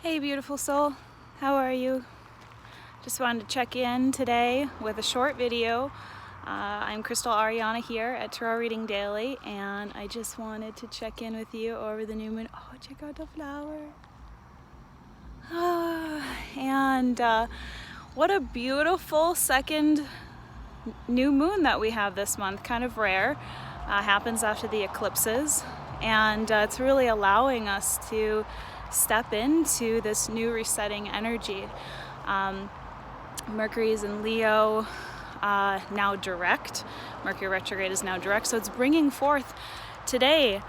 Hey beautiful soul, how are you? Just wanted to check in today with a short video. I'm Crystal Ariana here at Tarot Reading Daily, and I just wanted to check in with you over the new moon. Oh, check out the flower. And what a beautiful second new moon that we have this month. Kind of rare. Happens after the eclipses, and it's really allowing us to step into this new resetting energy. Mercury is in Leo, now direct. Mercury retrograde is now direct, so it's bringing forth today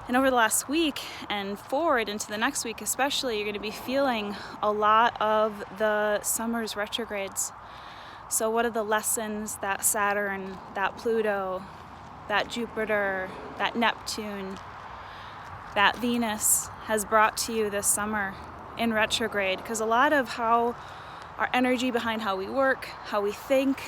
and over the last week and forward into the next week especially, you're going to be feeling a lot of the summer's retrogrades. So what are the lessons that Saturn, that Pluto, that Jupiter, that Neptune, that Venus has brought to you this summer in retrograde? Because a lot of how our energy behind how we work, how we think,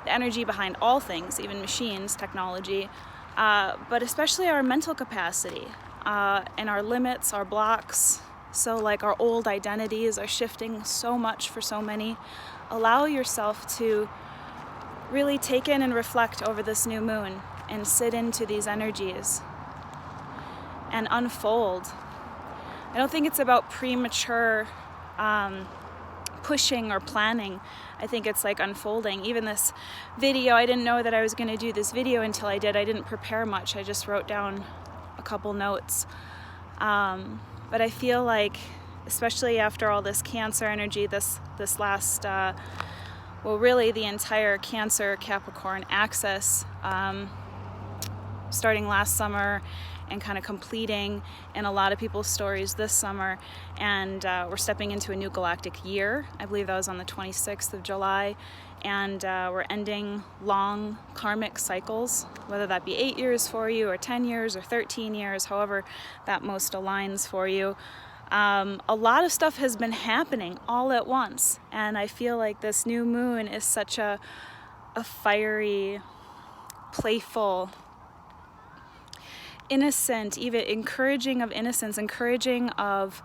the energy behind all things, even machines, technology, but especially our mental capacity and our limits, our blocks. So like our old identities are shifting so much for so many. Allow yourself to really take in and reflect over this new moon and sit into these energies and unfold. I don't think it's about premature pushing or planning. I think it's like unfolding. Even this video, I didn't know that I was going to do this video until I did. I didn't prepare much. I just wrote down a couple notes. But I feel like, especially after all this Cancer energy, this last, well, really the entire Cancer Capricorn axis, starting last summer and kind of completing in a lot of people's stories this summer, and we're stepping into a new galactic year. I believe that was on the 26th of July, and we're ending long karmic cycles, whether that be 8 years for you or 10 years or 13 years, however that most aligns for you. A lot of stuff has been happening all at once, and I feel like this new moon is such a fiery, playful, innocent, even encouraging of innocence, encouraging of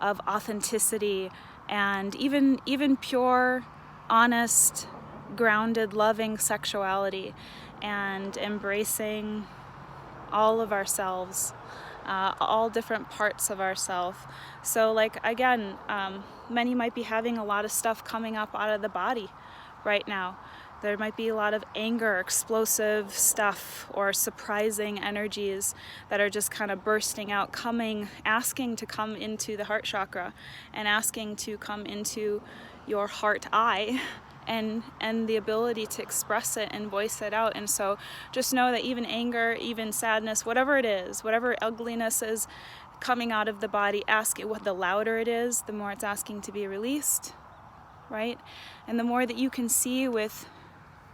authenticity, and even pure, honest, grounded, loving sexuality, and embracing all of ourselves, all different parts of ourselves. So like again, many might be having a lot of stuff coming up out of the body right now. There might be a lot of anger, explosive stuff, or surprising energies that are just kind of bursting out, asking to come into the heart chakra and asking to come into your heart eye and the ability to express it and voice it out. And so just know that even anger, even sadness, whatever it is, whatever ugliness is coming out of the body, ask it. What the louder it is, the more it's asking to be released, right? And the more that you can see with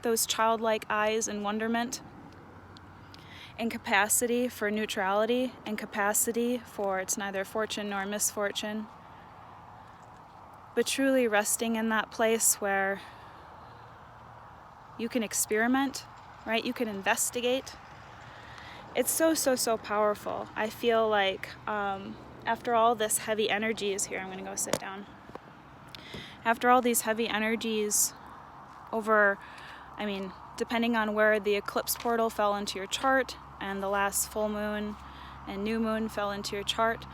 those childlike eyes and wonderment and capacity for neutrality and capacity for it's neither fortune nor misfortune, but truly resting in that place where you can experiment, right? You can investigate. It's so powerful. I feel like after all this heavy energies here, I'm gonna go sit down. After all these heavy energies over, I mean, depending on where the eclipse portal fell into your chart and the last full moon and new moon fell into your chart,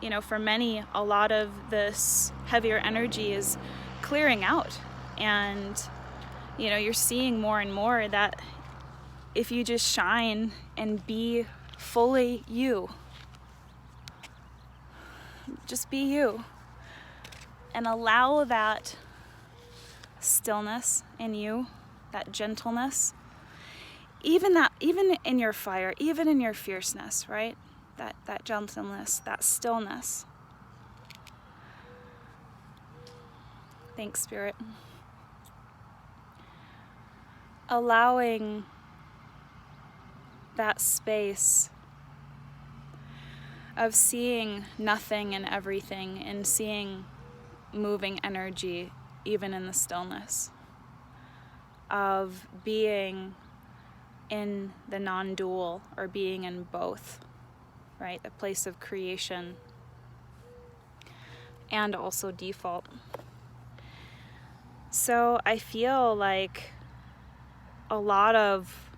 you know, for many, a lot of this heavier energy is clearing out. And, you know, you're seeing more and more that if you just shine and be fully you, just be you, and allow that stillness in you, that gentleness, even in your fire, even in your fierceness, right? That gentleness, that stillness. Thanks, Spirit. Allowing that space of seeing nothing and everything, and seeing moving energy even in the stillness, of being in the non-dual, or being in both, right? A place of creation and also default. So I feel like a lot of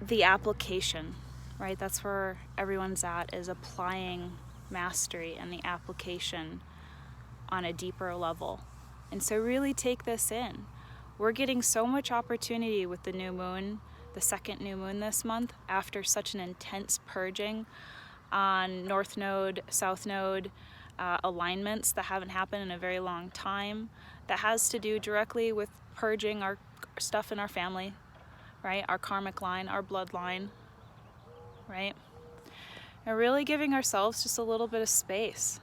the application, right? That's where everyone's at, is applying mastery and the application on a deeper level. And so really take this in. We're getting so much opportunity with the new moon, the second new moon this month, after such an intense purging on North Node, South Node alignments that haven't happened in a very long time. That has to do directly with purging our stuff in our family, right? Our karmic line, our bloodline, right? And really giving ourselves just a little bit of space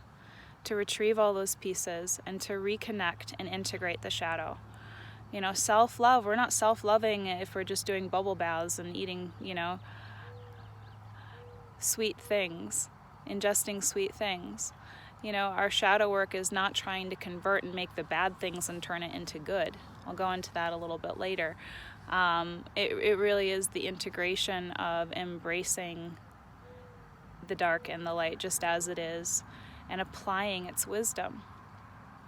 to retrieve all those pieces and to reconnect and integrate the shadow. You know, self-love, we're not self-loving if we're just doing bubble baths and eating, you know, sweet things, ingesting sweet things. You know, our shadow work is not trying to convert and make the bad things and turn it into good. I'll go into that a little bit later. It really is the integration of embracing the dark and the light just as it is and applying its wisdom.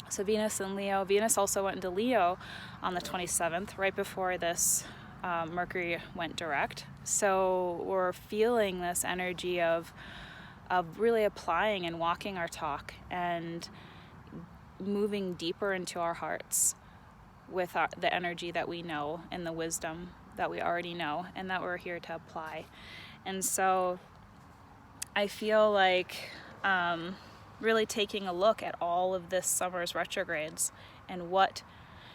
So Venus and Leo, Venus also went into Leo on the 27th, right before this Mercury went direct. So we're feeling this energy of really applying and walking our talk and moving deeper into our hearts with the energy that we know and the wisdom that we already know and that we're here to apply. And so I feel like really taking a look at all of this summer's retrogrades and what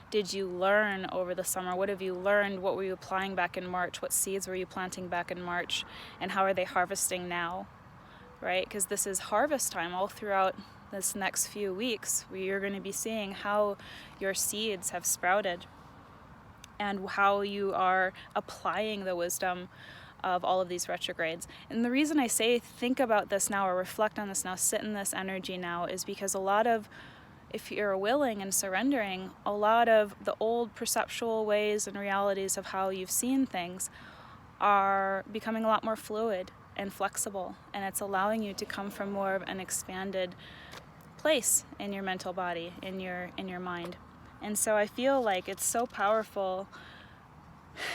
did you learn over the summer? What have you learned? What were you applying back in March? What seeds were you planting back in March? And how are they harvesting now, right? Because this is harvest time all throughout this next few weeks. You're going to be seeing how your seeds have sprouted and how you are applying the wisdom of all of these retrogrades. And the reason I say think about this now or reflect on this now, sit in this energy now, is because a lot of, if you're willing and surrendering, a lot of the old perceptual ways and realities of how you've seen things are becoming a lot more fluid and flexible, and it's allowing you to come from more of an expanded place in your mental body, in your mind. And so I feel like it's so powerful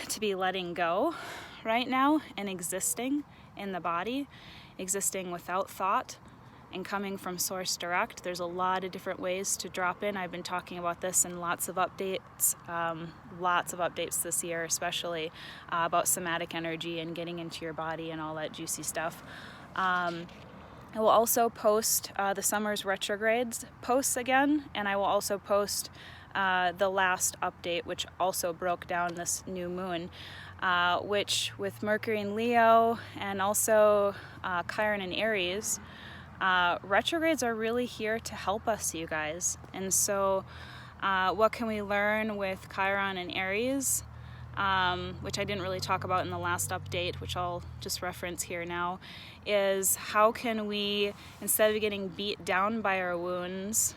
to be letting go right now and existing in the body, existing without thought and coming from source direct. There's a lot of different ways to drop in. I've been talking about this in lots of updates this year, especially about somatic energy and getting into your body and all that juicy stuff. I will also post the summer's retrogrades posts again, and I will also post the last update, which also broke down this new moon, which with Mercury in Leo and also Chiron in Aries, retrogrades are really here to help us, you guys. And so what can we learn with Chiron and Aries, which I didn't really talk about in the last update, which I'll just reference here now, is how can we, instead of getting beat down by our wounds,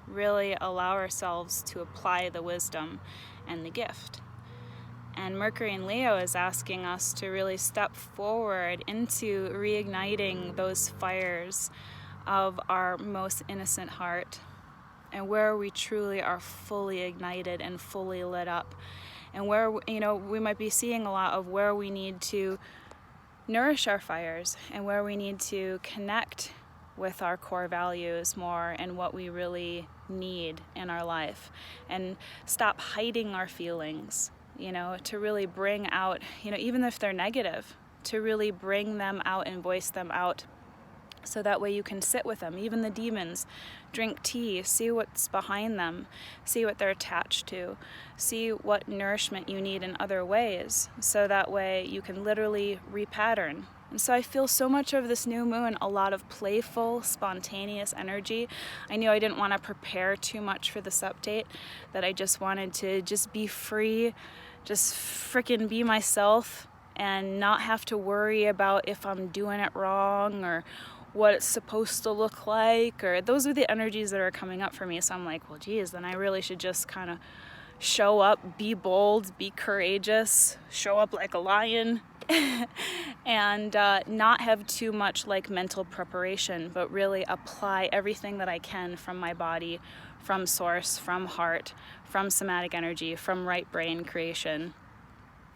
really allow ourselves to apply the wisdom and the gift. And Mercury in Leo is asking us to really step forward into reigniting those fires of our most innocent heart, and where we truly are fully ignited and fully lit up, and where, you know, we might be seeing a lot of where we need to nourish our fires and where we need to connect with our core values more and what we really need in our life, and stop hiding our feelings, you know, to really bring out, you know, even if they're negative, to really bring them out and voice them out, so that way you can sit with them, even the demons. Drink tea, see what's behind them, see what they're attached to, see what nourishment you need in other ways, so that way you can literally repattern. And so I feel so much of this new moon, a lot of playful, spontaneous energy. I knew I didn't want to prepare too much for this update, that I just wanted to just be free, just frickin' be myself, and not have to worry about if I'm doing it wrong or what it's supposed to look like, or those are the energies that are coming up for me. So I'm like, well, geez, then I really should just kind of show up, be bold, be courageous, show up like a lion, and not have too much like mental preparation, but really apply everything that I can from my body, from source, from heart, from somatic energy, from right brain creation,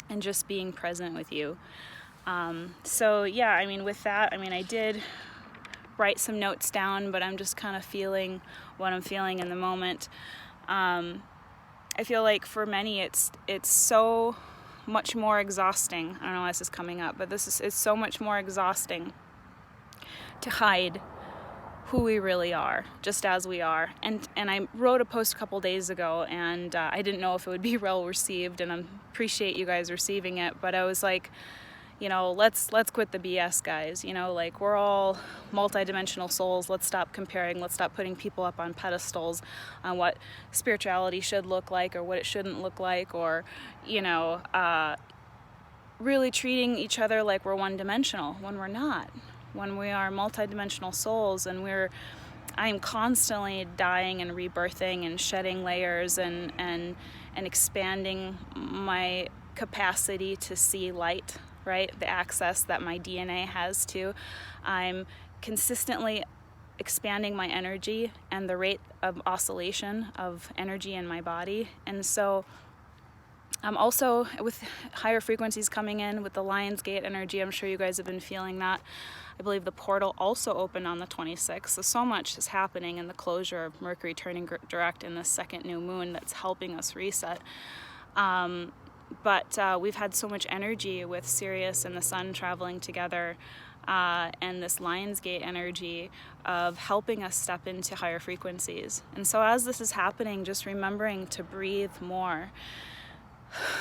and just being present with you. So yeah, I mean, with that, I mean, I did write some notes down, but I'm just kind of feeling what I'm feeling in the moment. I feel like for many it's so much more exhausting. I don't know why this is coming up, but it's so much more exhausting to hide who we really are, just as we are. And I wrote a post a couple days ago, and I didn't know if it would be well received, and I appreciate you guys receiving it, but I was like, you know, let's quit the BS, guys. You know, like, we're all multidimensional souls. Let's stop comparing. Let's stop putting people up on pedestals on what spirituality should look like or what it shouldn't look like, or, you know, really treating each other like we're one-dimensional when we're not. When we are multidimensional souls, and I'm constantly dying and rebirthing and shedding layers and expanding my capacity to see light, right? The access that my DNA has to. I'm consistently expanding my energy and the rate of oscillation of energy in my body. And so I'm also, with higher frequencies coming in with the Lion's Gate energy, I'm sure you guys have been feeling that. I believe the portal also opened on the 26th. So much is happening in the closure of Mercury turning direct in the second new moon that's helping us reset. But we've had so much energy with Sirius and the Sun traveling together, and this Lion's Gate energy of helping us step into higher frequencies. And so as this is happening, just remembering to breathe more.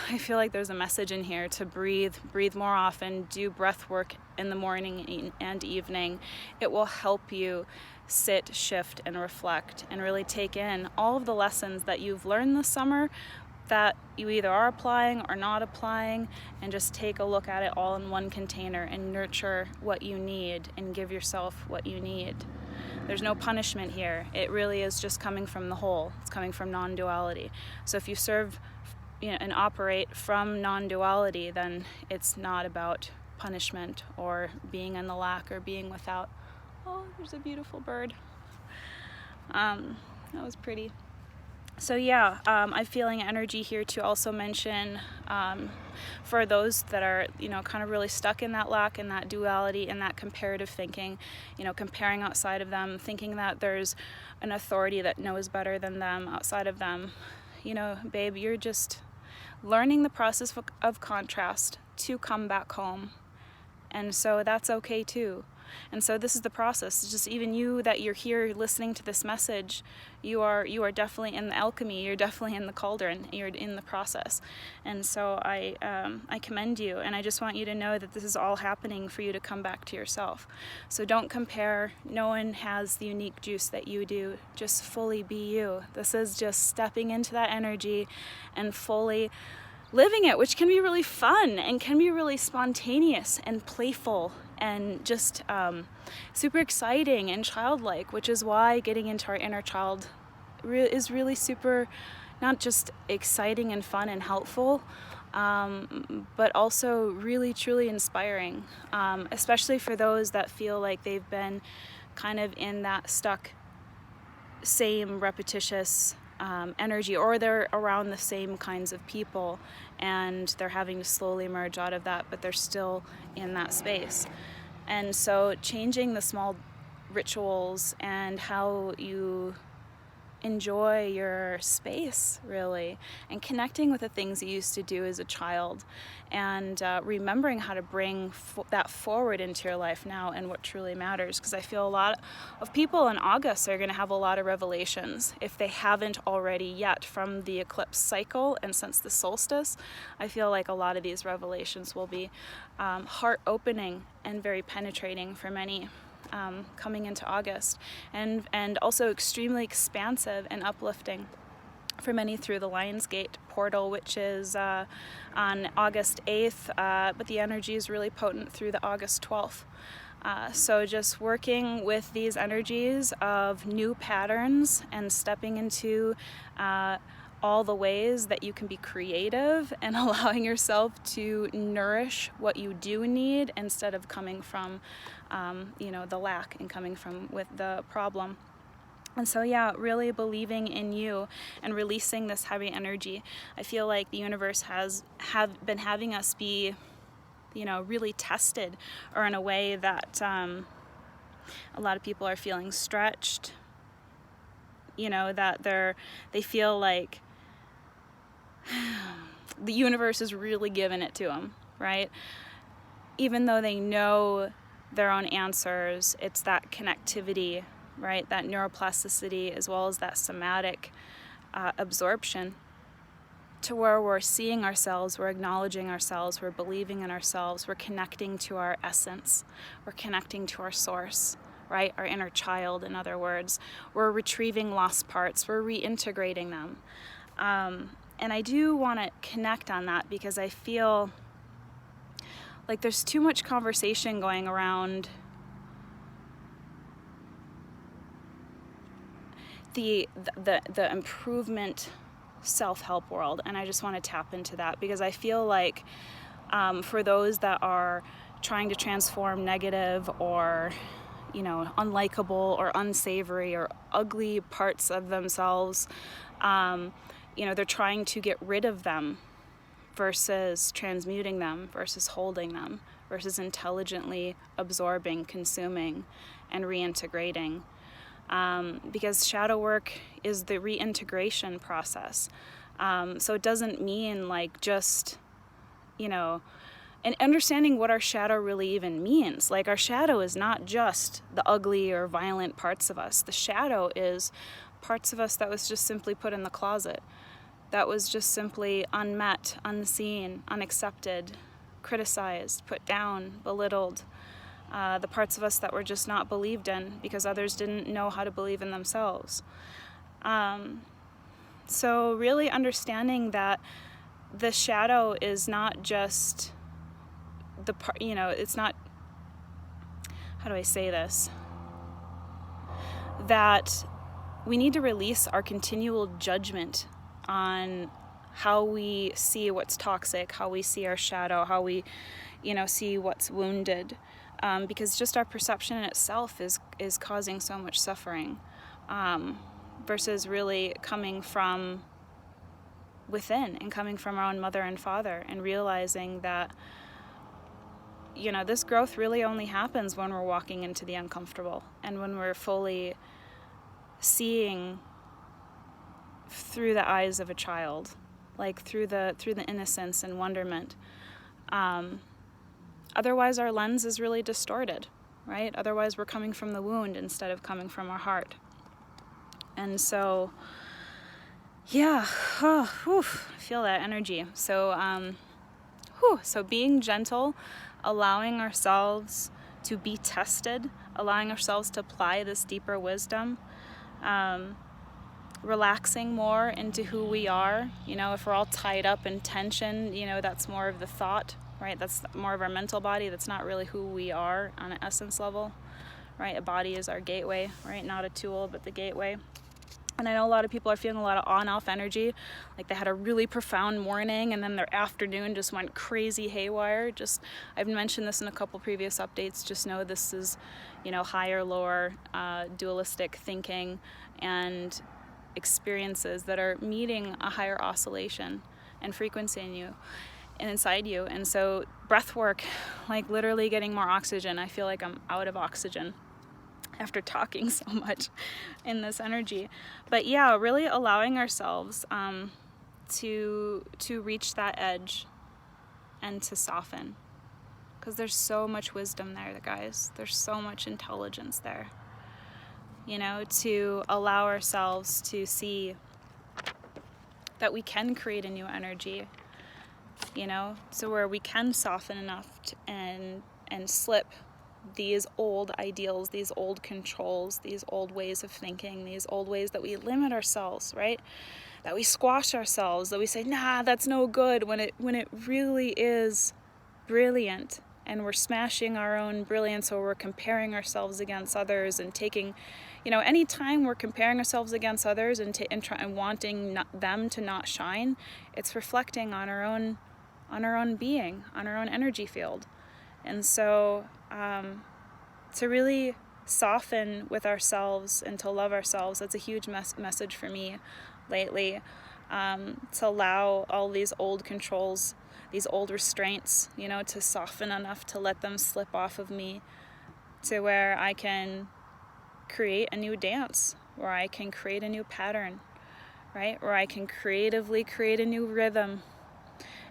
I feel like there's a message in here to breathe more often, do breath work in the morning and evening. It will help you sit, shift, and reflect, and really take in all of the lessons that you've learned this summer that you either are applying or not applying, and just take a look at it all in one container and nurture what you need and give yourself what you need. There's no punishment here. It really is just coming from the whole. It's coming from non-duality. So if you serve, you know, and operate from non-duality, then it's not about punishment or being in the lack or being without. Oh, there's a beautiful bird. That was pretty. So yeah, I'm feeling energy here to also mention for those that are, you know, kind of really stuck in that lack and that duality and that comparative thinking, you know, comparing outside of them, thinking that there's an authority that knows better than them outside of them. You know, babe, you're just learning the process of contrast to come back home. And so that's okay too. And so this is the process. It's just even you that you're here listening to this message, you are definitely in the alchemy. You're definitely in the cauldron. You're in the process. And so I commend you, and I just want you to know that this is all happening for you to come back to yourself. So don't compare. No one has the unique juice that you do. Just fully be you. This is just stepping into that energy and fully living it, which can be really fun and can be really spontaneous and playful and just super exciting and childlike, which is why getting into our inner child is really super, not just exciting and fun and helpful, but also really truly inspiring, especially for those that feel like they've been kind of in that stuck same repetitious energy, or they're around the same kinds of people and they're having to slowly emerge out of that, but they're still in that space. And so changing the small rituals and how you enjoy your space, really, and connecting with the things you used to do as a child, and remembering how to bring that forward into your life now and what truly matters. Because I feel a lot of people in August are going to have a lot of revelations, if they haven't already yet, from the eclipse cycle and since the solstice. I feel like a lot of these revelations will be heart-opening and very penetrating for many. Coming into August, and also extremely expansive and uplifting for many through the Lion's Gate portal, which is on August 8th, but the energy is really potent through the August 12th. So just working with these energies of new patterns and stepping into all the ways that you can be creative and allowing yourself to nourish what you do need instead of coming from, the lack and coming from with the problem. And so, yeah, really believing in you and releasing this heavy energy. I feel like the universe have been having us be, really tested, or in a way that a lot of people are feeling stretched, that they feel like the universe is really giving it to them, right? Even though they know their own answers, it's that connectivity, right? That neuroplasticity, as well as that somatic absorption, to where we're seeing ourselves, we're acknowledging ourselves, we're believing in ourselves, we're connecting to our essence, we're connecting to our source, right? Our inner child, in other words. We're retrieving lost parts, we're reintegrating them. And I do want to connect on that because I feel like there's too much conversation going around the improvement self-help world, and I just want to tap into that because I feel like for those that are trying to transform negative or unlikable or unsavory or ugly parts of themselves, they're trying to get rid of them versus transmuting them, versus holding them, versus intelligently absorbing, consuming, and reintegrating. Because shadow work is the reintegration process. So it doesn't mean like just, and understanding what our shadow really even means. Like, our shadow is not just the ugly or violent parts of us. The shadow is parts of us that was just simply put in the closet, that was just simply unmet, unseen, unaccepted, criticized, put down, belittled. The parts of us that were just not believed in because others didn't know how to believe in themselves. So really understanding that the shadow is not just the part, it's not, how do I say this? That we need to release our continual judgment on how we see what's toxic, how we see our shadow, how we, see what's wounded. Because just our perception in itself is causing so much suffering, versus really coming from within and coming from our own mother and father and realizing that, this growth really only happens when we're walking into the uncomfortable and when we're fully seeing through the eyes of a child, like through the innocence and wonderment. Otherwise, our lens is really distorted, right? Otherwise, we're coming from the wound instead of coming from our heart. And so, yeah, I feel that energy. So, so being gentle, allowing ourselves to be tested, allowing ourselves to apply this deeper wisdom, relaxing more into who we are. If we're all tied up in tension, that's more of the thought, right? That's more of our mental body. That's not really who we are on an essence level, right? A body is our gateway, right? Not a tool, but the gateway. And I know a lot of people are feeling a lot of on-off energy, like they had a really profound morning and then their afternoon just went crazy haywire. I've mentioned this in a couple previous updates. Just know this is, higher, lower, dualistic thinking and experiences that are meeting a higher oscillation and frequency in you and inside you. And so breath work, like literally getting more oxygen. I feel like I'm out of oxygen after talking so much in this energy. But yeah, really allowing ourselves to reach that edge and to soften, because there's so much wisdom there, guys. There's so much intelligence there, to allow ourselves to see that we can create a new energy, so where we can soften enough and slip these old ideals, these old controls, these old ways of thinking, these old ways that we limit ourselves, right? That we squash ourselves, that we say, nah, that's no good, when it really is brilliant, and we're smashing our own brilliance, or we're comparing ourselves against others and taking, anytime we're comparing ourselves against others and wanting them to not shine, it's reflecting on our own being, on our own energy field. And so to really soften with ourselves and to love ourselves, that's a huge message for me lately. To allow all these old controls, these old restraints, to soften enough to let them slip off of me, to where I can create a new dance, where I can create a new pattern, right? Where I can creatively create a new rhythm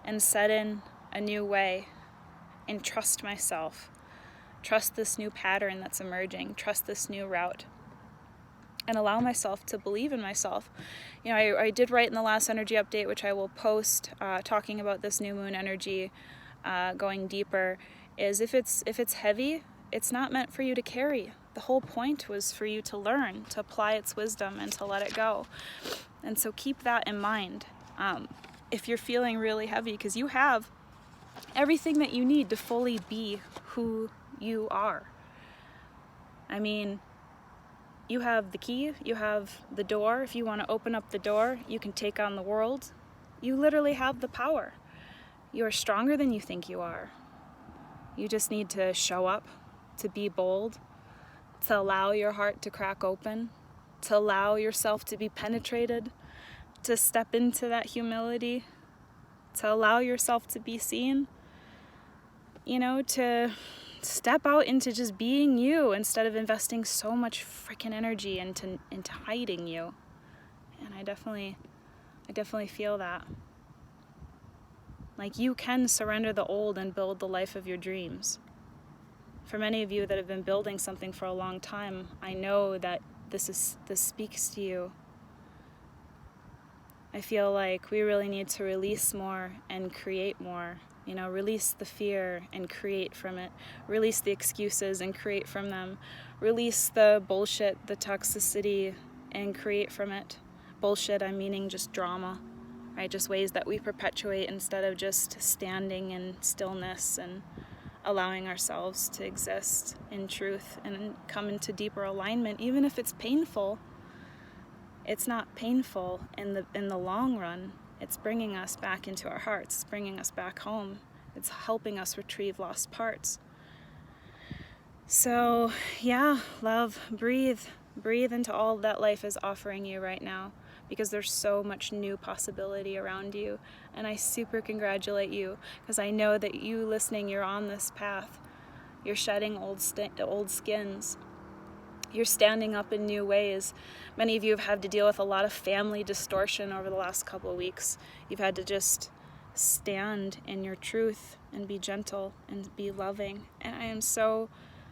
and set in a new way and trust myself, trust this new pattern that's emerging, trust this new route, and allow myself to believe in myself. I did write in the last energy update, which I will post, talking about this new moon energy, going deeper, is if it's heavy, it's not meant for you to carry. The whole point was for you to learn, to apply its wisdom, and to let it go. And so keep that in mind. If you're feeling really heavy, because you have everything that you need to fully be who you are. I mean, you have the key, you have the door. If you want to open up the door, you can take on the world. You literally have the power. You are stronger than you think you are. You just need to show up, to be bold, to allow your heart to crack open, to allow yourself to be penetrated, to step into that humility, to allow yourself to be seen, to step out into just being you instead of investing so much freaking energy into hiding you. And I definitely feel that. Like, you can surrender the old and build the life of your dreams. For many of you that have been building something for a long time, I know that this speaks to you. I feel like we really need to release more and create more. Release the fear and create from it. Release the excuses and create from them. Release the bullshit, the toxicity, and create from it. Bullshit, I'm meaning just drama, right? Just ways that we perpetuate instead of just standing in stillness and allowing ourselves to exist in truth and come into deeper alignment. Even if it's painful, it's not painful in the long run. It's bringing us back into our hearts. It's bringing us back home. It's helping us retrieve lost parts. So, yeah, love, breathe. Breathe into all that life is offering you right now, because there's so much new possibility around you. And I super congratulate you, because I know that you listening, you're on this path. You're shedding old skins. You're standing up in new ways. Many of you have had to deal with a lot of family distortion over the last couple of weeks. You've had to just stand in your truth and be gentle and be loving. And I am so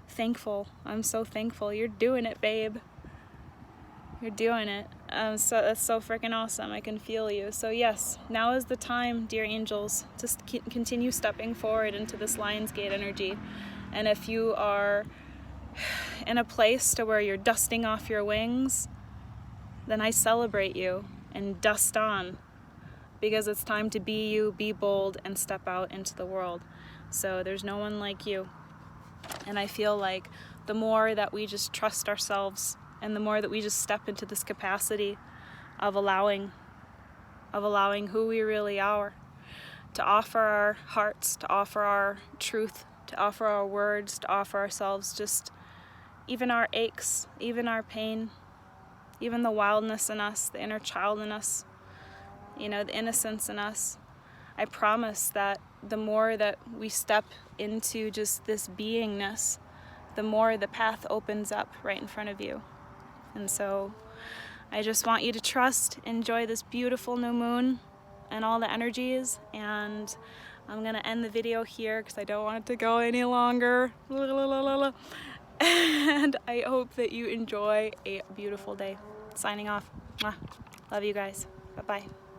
thankful. I'm so thankful. You're doing it, babe. You're doing it. So that's so freaking awesome. I can feel you. So yes, now is the time, dear angels, to continue stepping forward into this Lionsgate energy. And if you are in a place to where you're dusting off your wings, then I celebrate you and dust on, because it's time to be you, be bold, and step out into the world. So there's no one like you. And I feel like the more that we just trust ourselves, and the more that we just step into this capacity of allowing who we really are, to offer our hearts, to offer our truth, to offer our words, to offer ourselves just even our aches, even our pain, even the wildness in us, the inner child in us, the innocence in us. I promise that the more that we step into just this beingness, the more the path opens up right in front of you. And so I just want you to trust, enjoy this beautiful new moon and all the energies. And I'm going to end the video here because I don't want it to go any longer. And I hope that you enjoy a beautiful day. Signing off. Mwah. Love you guys. Bye-bye.